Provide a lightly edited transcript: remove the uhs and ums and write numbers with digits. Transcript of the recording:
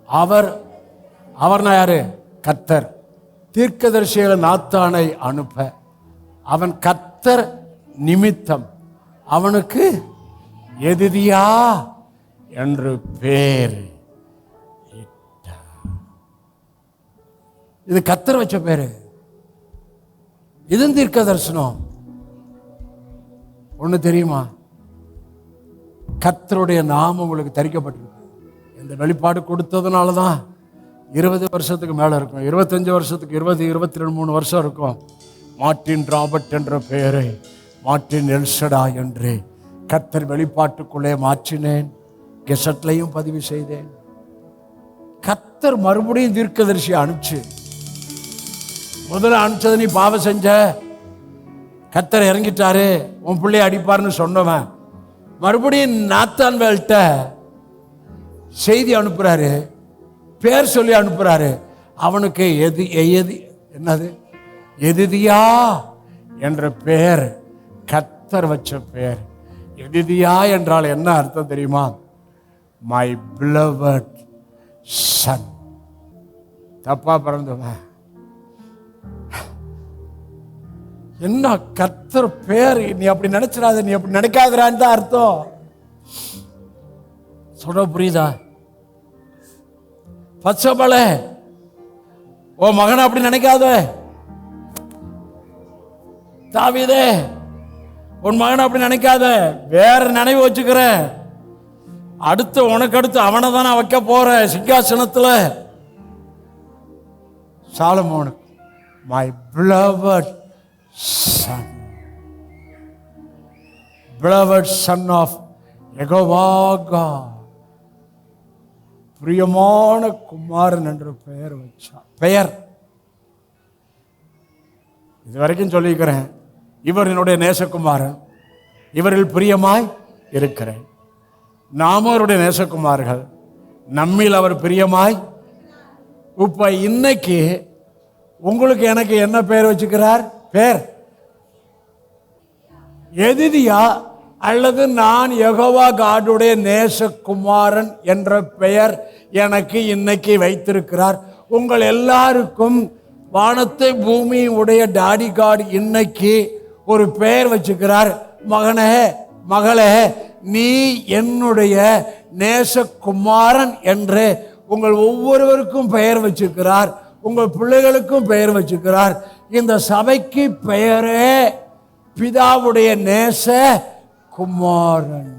அவர் அவர்னா யாரு? கர்த்தர். தீர்க்கதரிசிகளை நாத்தானை அனுப்ப அவன் கர்த்தர் நிமித்தம் அவனுக்கு எதிரியா என்று பேர். இது கர்த்தர் வச்ச பேரு. இது தீர்க்க தரிசனம். ஒண்ணு தெரியுமா? கர்த்தருடைய நாமம் உங்களுக்கு தரிக்கப்பட்டிருக்கு. இந்த வெளிப்பாடு கொடுத்ததுனால தான் 20 வருஷத்துக்கு மேல இருக்கும், 25 வருஷத்துக்கு 20, 22, 23 வருஷம் இருக்கும். மார்ட்டின் ராபர்ட் என்ற பெயரை மார்ட்டின் எல்ஷடா என்று கர்த்தர் வெளிப்பாட்டுக்குள்ளே மாற்றினேன். கெசட்லையும் பதிவு செய்தேன். கர்த்தர் மறுபடியும் தீர்க்கதரிசி அனுப்பிச்சு, முதல்ல அனுப்பிச்சது நீ பாவம் செஞ்ச, கர்த்தர் இறங்கிட்டாரு, உன் பிள்ளைய அடிப்பார்னு சொன்னவன் மறுபடியும் நாத்தான் வேல்ட்ட செய்தி அனுப்புறாரு, பேர் சொல்லி அனுப்புறாரு. அவனுக்கு என்னது? எதிதியா என்ற பெயர் கர்த்தர் வச்ச பெயர். எதிதியா என்றால் என்ன அர்த்தம் தெரியுமா? My beloved son. தப்பா பிறந்தவன். என்ன கர்த்தர் பேர்? நீ அப்படி நினைச்சிடாத, நீ அப்படி நினைக்காதரான்னு தான் அர்த்தம். சொல்ற புரியுதா? பச்சைமலை ஓ மகனை அப்படி நினைக்காத. தாவீதே உன் மகனை அப்படி நினைக்காத, வேற நினைவு வச்சுக்கிற. அடுத்து உனக்கு அடுத்து அவனை தானே வைக்க போற சிங்காசனத்துல. சாலமோனுக்கு my beloved son, beloved son of Jehovah God, பிரியமான குமாரன் என்ற பெயர் வச்சார். பெயர் இதுவரைக்கும் சொல்லிக்கிறேன், இவர் என்னுடைய நேசகுமாரன், இவரில் பிரியமாய் இருக்கிறேன். நாம அவருடைய நேசகுமார்கள், நம்மில் அவர் பிரியமாய். இப்ப இன்னைக்கு உங்களுக்கு எனக்கு என்ன பெயர் வச்சுக்கிறார்? பேர் எதிரியா அல்லது நான் யெகோவா காடுடைய நேசகுமாரன் என்ற பெயர் எனக்கு இன்னைக்கு வைத்திருக்கிறார். உங்கள் எல்லாருக்கும் வானத்தை பூமி உடைய டாடி காட் இன்னைக்கு ஒரு பெயர் வச்சுக்கிறார். மகனே மகளே, நீ என்னுடைய நேசகுமாரன் என்று உங்கள் ஒவ்வொருவருக்கும் பெயர் வச்சுக்கிறார். உங்கள் பிள்ளைகளுக்கும் பெயர் வச்சுக்கிறார். இந்த சபைக்கு பெயரே பிதாவுடைய நேச குமாரன்.